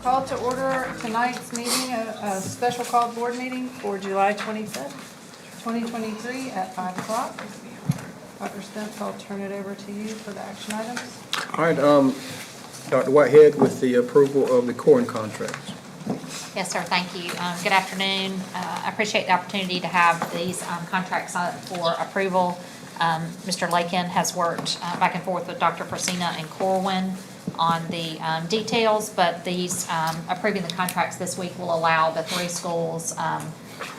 Call to order tonight's meeting, a special called board meeting for July 25th, 2023 at 5 o'clock. Dr. Spence, I'll turn it over to you for the action items. All right, Dr. Whitehead with the approval of the Corn contracts. Yes, sir. Thank you. Good afternoon. I appreciate the opportunity to have these contracts up for approval. Mr. Lakin has worked back and forth with Dr. Frasina and Corwin on the details, but these approving the contracts this week will allow the three schools,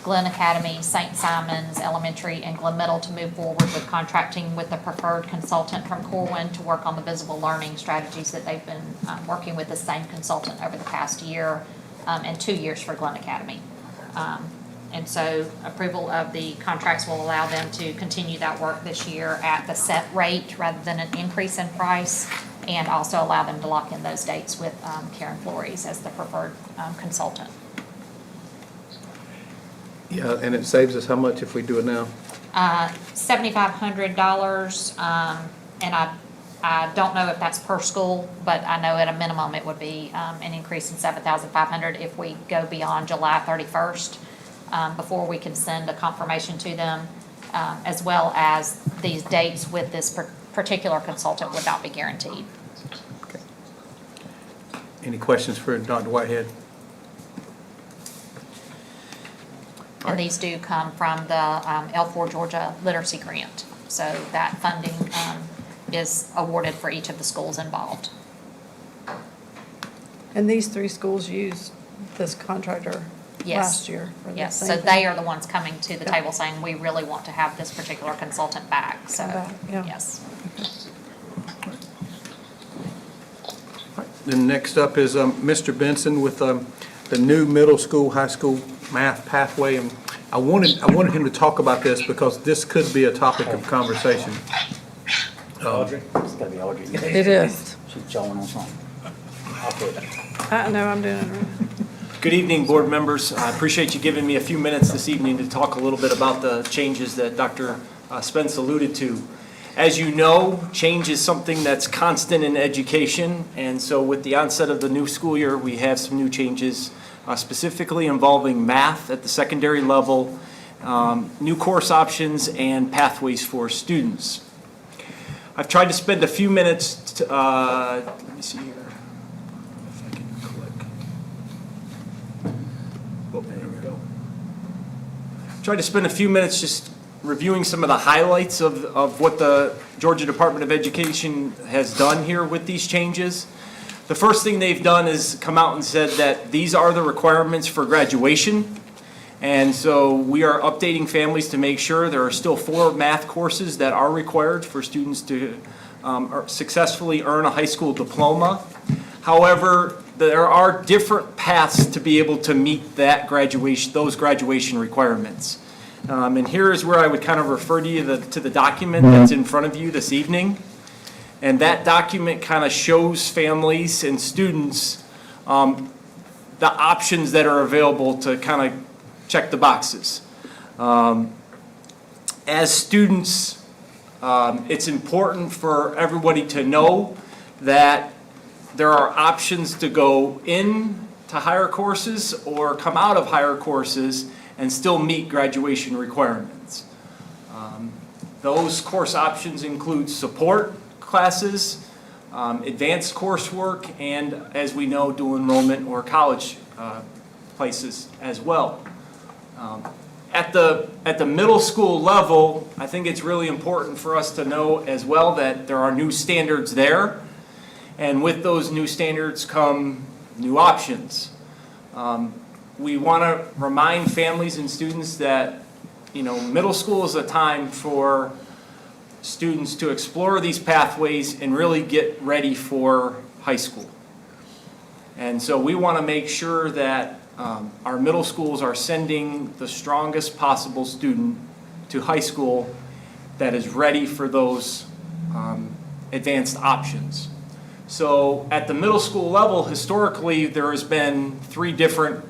Glynn Academy, St. Simon's Elementary, and Glynn Middle, to move forward with contracting with the preferred consultant from Corwin to work on the visible learning strategies that they've been working with the same consultant over the past year and 2 years for Glynn Academy. And so approval of the contracts will allow them to continue that work this year at the set rate rather than an increase in price, and also allow them to lock in those dates with Karen Flores as the preferred consultant. Yeah, and it saves us how much if we do it now? $7,500, and I don't know if that's per school, but I know at a minimum it would be an increase in $7,500 if we go beyond July 31st, before we can send a confirmation to them, as well as these dates with this particular consultant would not be guaranteed. Okay. Any questions for Dr. Whitehead? And these do come from the L4 Georgia Literacy Grant. So that funding is awarded for each of the schools involved. And these three schools used this contractor last year for the Yes, same so thing. they are the ones coming to the Yeah. table saying, we really want to have this particular consultant back, so, Back, yeah. yes. Then next up is Mr. Benson with the new middle school, high school math pathway. And I wanted him to talk about this because this could be a topic of conversation. Audrey? It's gotta be Audrey. It is. She's jawing on something. I'll put it. I know I'm doing it right. Good evening, board members. I appreciate you giving me a few minutes this evening to talk a little bit about the changes that Dr. Spence alluded to. As you know, change is something that's constant in education, and so with the onset of the new school year, we have some new changes specifically involving math at the secondary level, new course options, and pathways for students. I've tried to spend a few minutes to, let me see here. If I can click. Oh, there we go. Try to spend a few minutes just reviewing some of the highlights of what the Georgia Department of Education has done here with these changes. The first thing they've done is come out and said that these are the requirements for graduation. And so we are updating families to make sure there are still 4 math courses that are required for students to successfully earn a high school diploma. However, there are different paths to be able to meet that those graduation requirements. And here is where I would kind of refer to you to the document that's in front of you this evening. And that document kind of shows families and students the options that are available to kind of check the boxes. As students, it's important for everybody to know that there are options to go in to higher courses or come out of higher courses and still meet graduation requirements. Those course options include support classes, advanced coursework, and as we know, dual enrollment or college places as well. At the middle school level, I think it's really important for us to know as well that there are new standards there, and with those new standards come new options. We want to remind families and students that, middle school is a time for students to explore these pathways and really get ready for high school. And so we want to make sure that our middle schools are sending the strongest possible student to high school that is ready for those advanced options. So at the middle school level, historically, there has been 3 different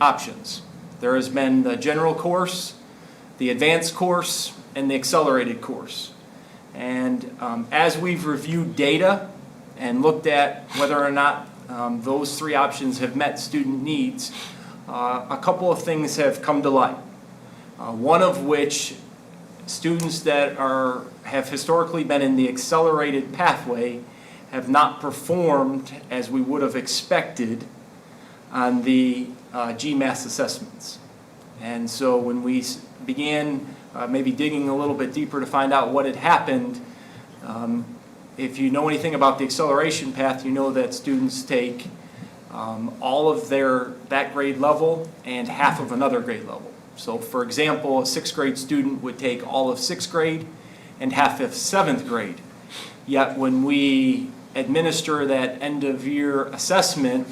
options. There has been the general course, the advanced course, and the accelerated course. And as we've reviewed data and looked at whether or not those three options have met student needs, a couple of things have come to light. One of which, students that have historically been in the accelerated pathway have not performed as we would have expected on the GMAS assessments. And so when we began maybe digging a little bit deeper to find out what had happened, if you know anything about the acceleration path, you know that students take all of that grade level and half of another grade level. So for example, a sixth grade student would take all of sixth grade and half of seventh grade. Yet when we administer that end of year assessment,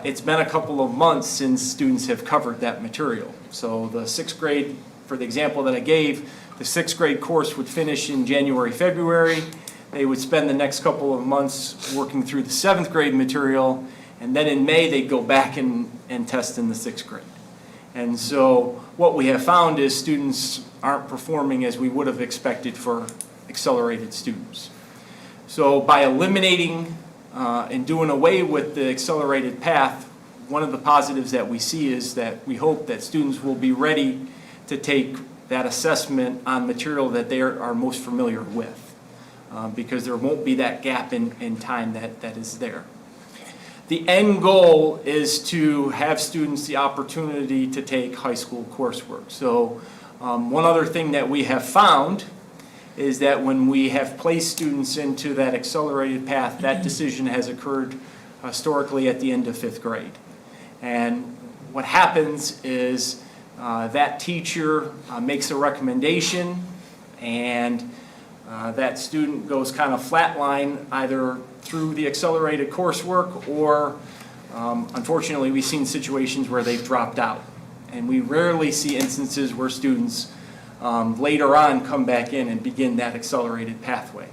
it's been a couple of months since students have covered that material. So the sixth grade, for the example that I gave, the sixth grade course would finish in January, February. They would spend the next couple of months working through the seventh grade material, and then in May they'd go back and test in the sixth grade. And so what we have found is students aren't performing as we would have expected for accelerated students. So by eliminating and doing away with the accelerated path, one of the positives that we see is that we hope that students will be ready to take that assessment on material that they are most familiar with, because there won't be that gap in time that is there. The end goal is to have students the opportunity to take high school coursework. So one other thing that we have found is that when we have placed students into that accelerated path, that decision has occurred historically at the end of fifth grade. And what happens is that teacher makes a recommendation, and that student goes kind of flatline either through the accelerated coursework, or unfortunately we've seen situations where they've dropped out. And we rarely see instances where students later on come back in and begin that accelerated pathway.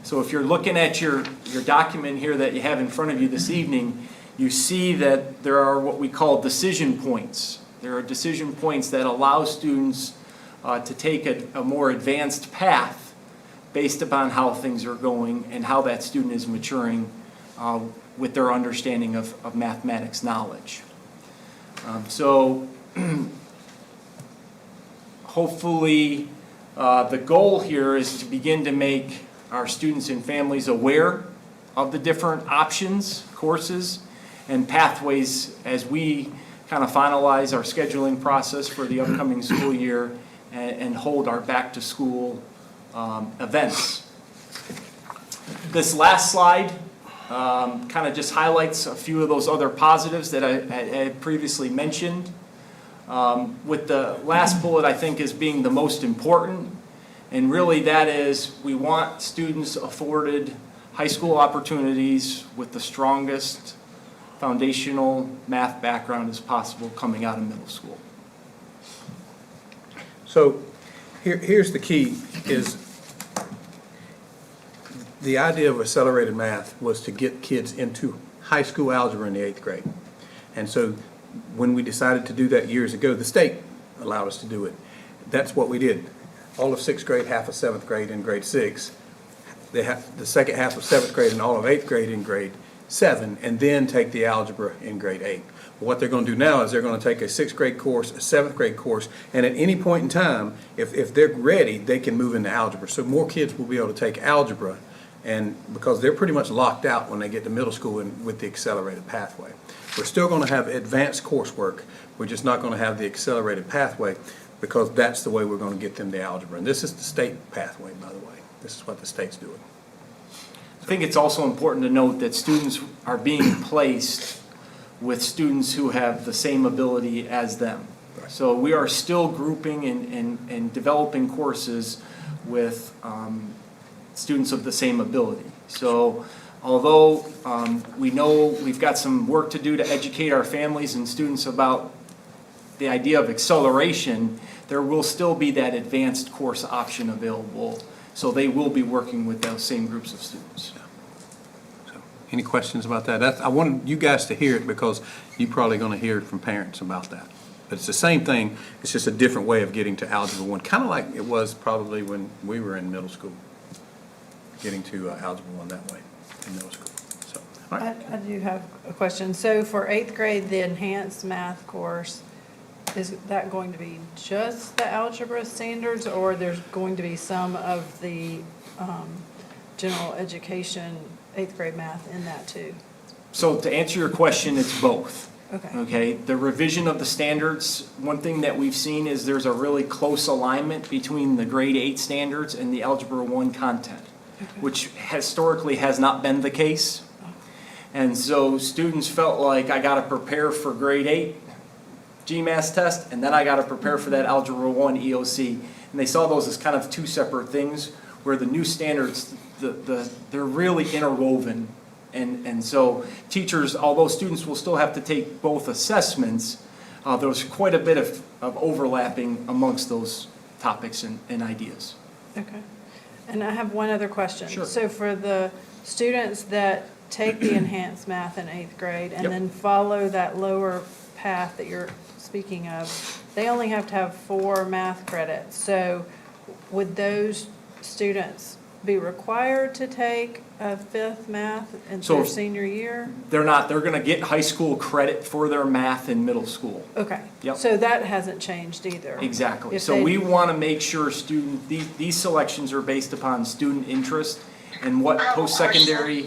So if you're looking at your document here that you have in front of you this evening, you see that there are what we call decision points. There are decision points that allow students to take a more advanced path based upon how things are going and how that student is maturing with their understanding of mathematics knowledge. So hopefully the goal here is to begin to make our students and families aware of the different options, courses, and pathways as we kind of finalize our scheduling process for the upcoming school year and hold our back to school events. This last slide kind of just highlights a few of those other positives that I had previously mentioned. With the last bullet, I think, as being the most important, and really that is we want students afforded high school opportunities with the strongest foundational math background as possible coming out of middle school. So here's the key, is the idea of accelerated math was to get kids into high school algebra in the 8th grade. And so when we decided to do that years ago, the state allowed us to do it. That's what we did. All of 6th grade, half of 7th grade in grade 6, the second half of 7th grade and all of 8th grade in grade 7, and then take the algebra in grade 8. What they're going to do now is they're going to take a 6th grade course, a 7th grade course, and at any point in time, if they're ready, they can move into algebra. So more kids will be able to take algebra, and because they're pretty much locked out when they get to middle school with the accelerated pathway. We're still going to have advanced coursework. We're just not going to have the accelerated pathway, because that's the way we're going to get them to algebra. And this is the state pathway, by the way. This is what the state's doing. I think it's also important to note that students are being placed with students who have the same ability as them. So we are still grouping and developing courses with students of the same ability. So although we know we've got some work to do to educate our families and students about the idea of acceleration, there will still be that advanced course option available. So they will be working with those same groups of students. So, any questions about that? I wanted you guys to hear it because you're probably going to hear it from parents about that. But it's the same thing. It's just a different way of getting to Algebra 1, kind of like it was probably when we were in middle school, getting to Algebra 1 that way in middle school. So, I do have a question. So for eighth grade, the enhanced math course, is that going to be just the algebra standards, or there's going to be some of the general education eighth grade math in that too? So to answer your question, it's both. Okay. Okay, the revision of the standards, one thing that we've seen is there's a really close alignment between the grade 8 standards and the Algebra 1 content, which historically has not been the case. And so students felt like, I gotta prepare for grade 8 GMAS test, and then I gotta prepare for that Algebra 1 EOC. And they saw those as kind of two separate things, where the new standards, they're really interwoven. And so teachers, although students will still have to take both assessments, there's quite a bit of overlapping amongst those topics and ideas. Okay. And I have one other question. Sure. So for the students that take the enhanced math in eighth grade and Yep. then follow that lower path that you're speaking of, they only have to have 4 math credits. So would those students be required to take a 5th math in So- their senior year? They're not, they're gonna get high school credit for their math in middle school. Okay. Yep. So that hasn't changed either? Exactly. If So they- we wanna make sure these selections are based upon student interest and what post-secondary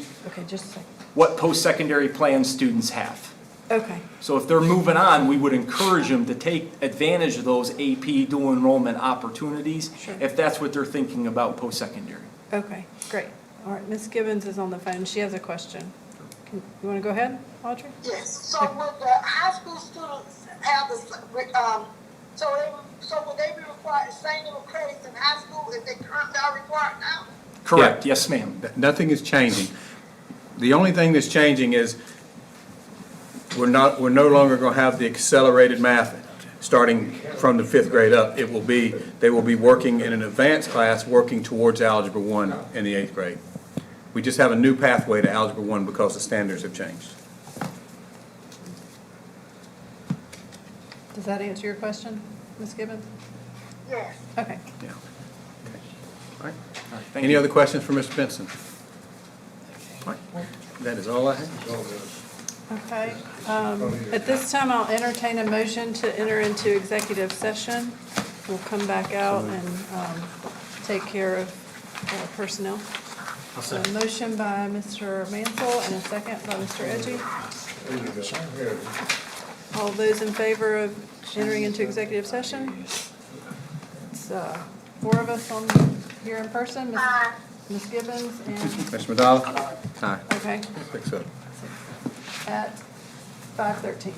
plans students have. Okay, So if they're moving on, we would encourage them to take advantage of those AP dual enrollment opportunities Sure. if that's what they're thinking about post-secondary. okay, great. All right, Ms. Gibbons is on the phone. She has a question. You want to go ahead, Audrey? Yes, so would the high school students have the, so would they be required the same number of credits in high school as they currently are required now? Correct, yes, ma'am. Nothing is changing. The only thing that's changing is we're no longer going to have the accelerated math starting from the 5th grade up. They will be working in an advanced class, working towards Algebra 1 in the 8th grade. We just have a new pathway to Algebra 1 because the standards have changed. Does that answer your question, Ms. Gibbons? Yes. Okay. Yeah. All right. Thank Any you. other questions for Mr. Benson? All right. That is all I have. Okay. At this time, I'll entertain a motion to enter into executive session. We'll come back out and take care of personnel. So a motion by Mr. Mansell and a second by Mr. Edgy. All those in favor of entering into executive session? It's 4 of us here in person, Ms. Gibbons and, Mr. Madala? Aye. okay, 6-0. at 5:13.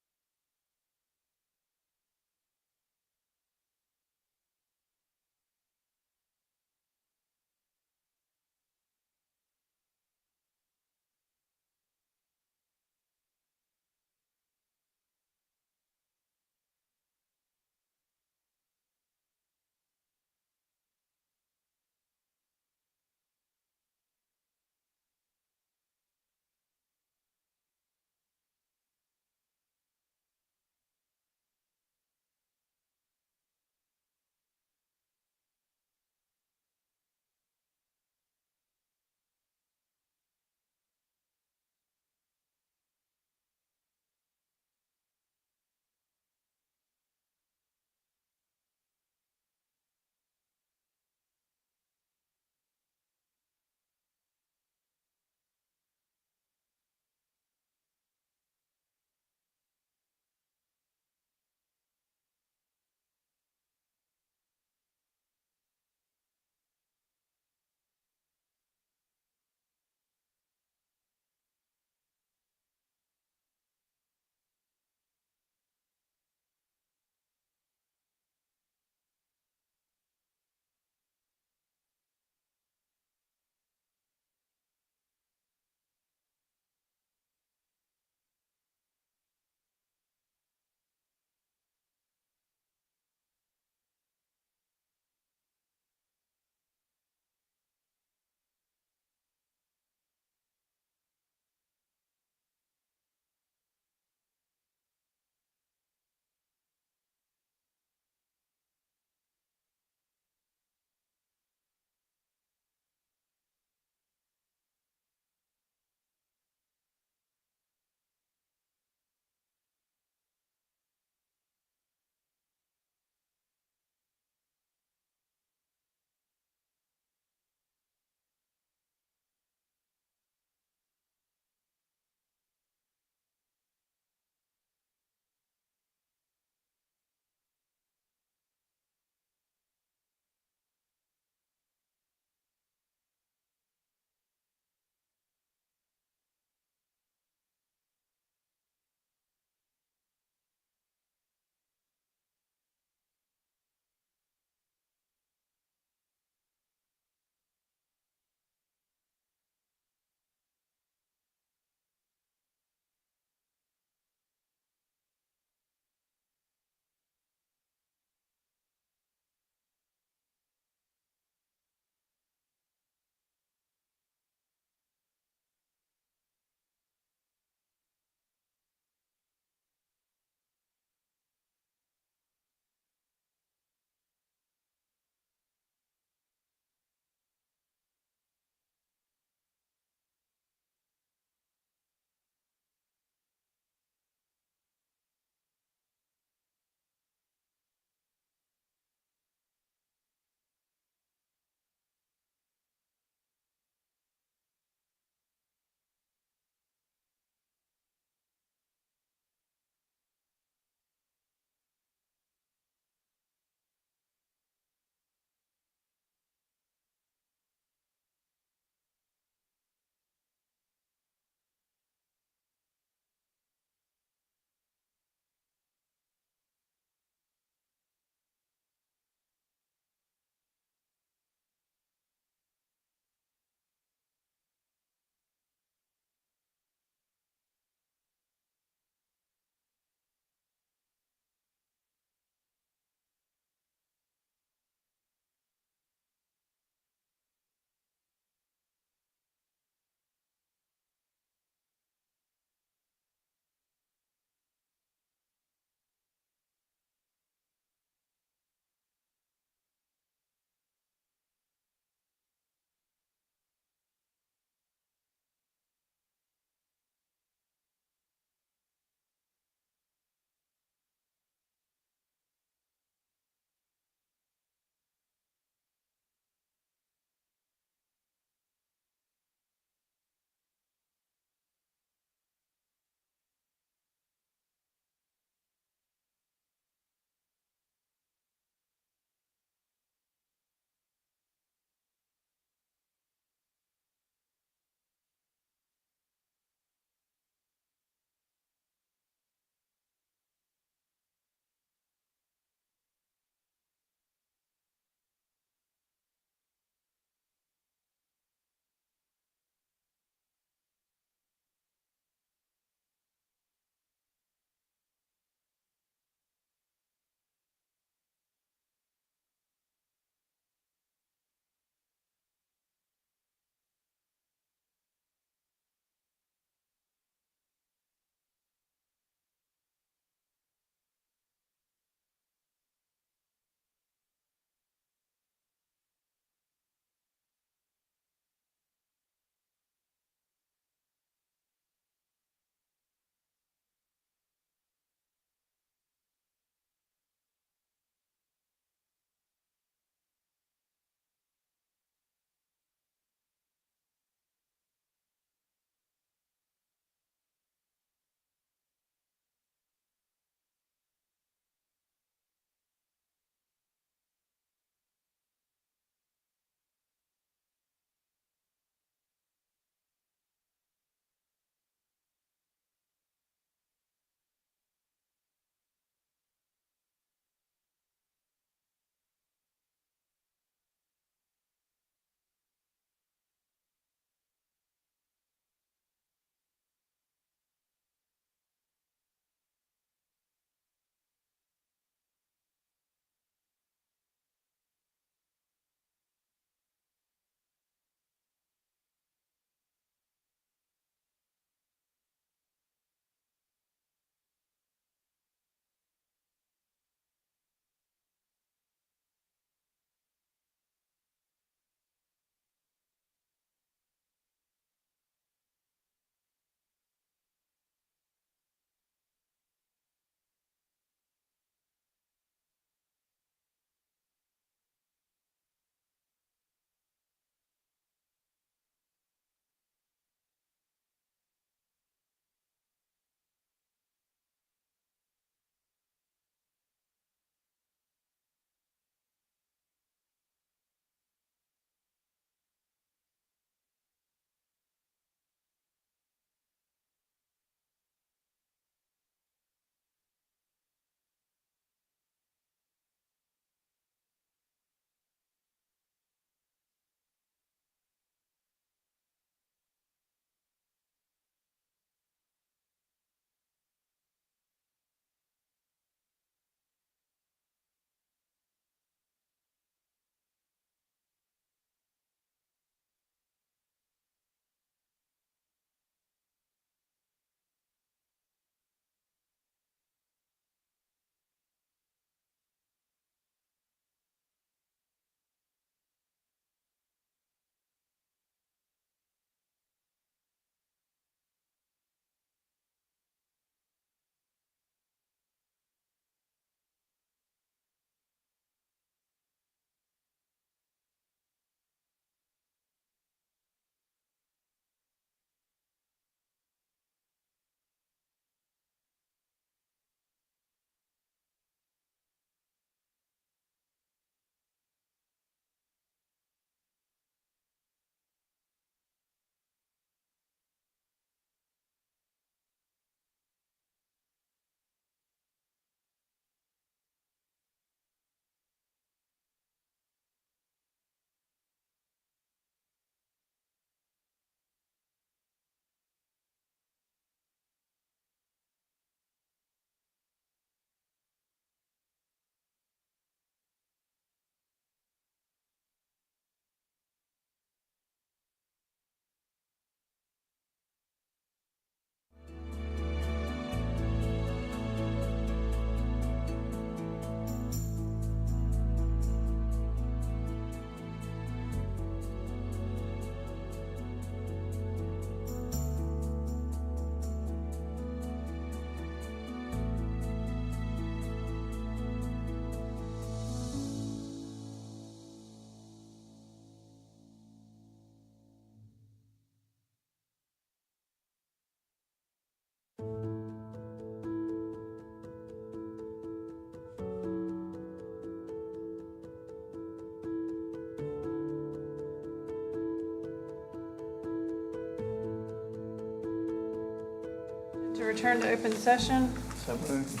To return to open session, So moved.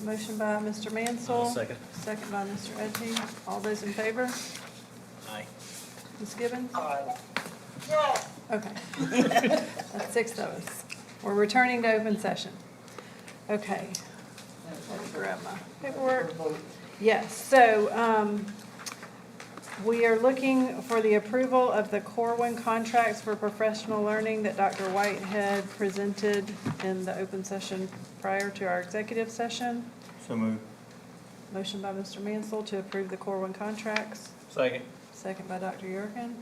motion by Mr. Mansell. Second. Second by Mr. Edgy. All those in favor? Aye. Ms. Gibbons? Yes. Okay. That's 6 of us. We're returning to open session. Okay. Let me grab my paperwork. Yes, so we are looking for the approval of the Corwin contracts for professional learning that Dr. White had presented in the open session prior to our executive session. So moved. Motion by Mr. Mansell to approve the Corwin contracts. Second. Second by Dr. Yergin.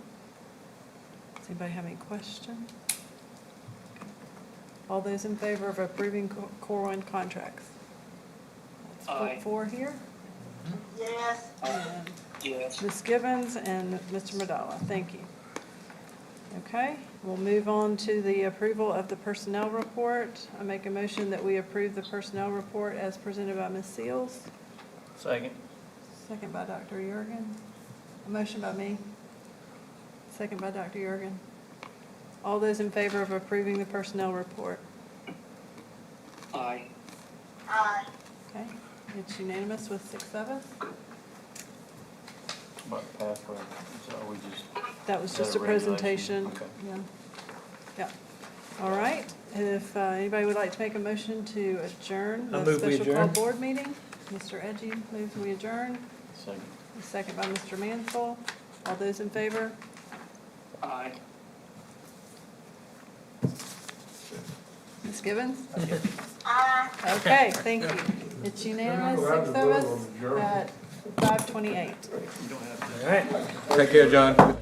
Does anybody have any questions? All those in favor of approving Corwin contracts? Let's vote for here. Yes. And Yes. Ms. Gibbons and Mr. Madala, thank you. Okay, we'll move on to the approval of the personnel report. I make a motion that we approve the personnel report as presented by Ms. Seals. Second. Second by Dr. Yergin. A motion by me. Second by Dr. Yergin. All those in favor of approving the personnel report? Aye. Aye. Okay, it's unanimous with 6 of us. About the password, so we just. That was Is just that a a regulation? presentation. Okay. Yeah. Yeah. All right. If anybody would like to make a motion to adjourn I the move we special call adjourn. board meeting, Mr. Edgy moves we adjourn. Second. Second by Mr. Mansell. All those in favor? Aye. Ms. Gibbons? Aye. Okay, thank you. It's unanimous, 6 of us at 5:28. Take care, John.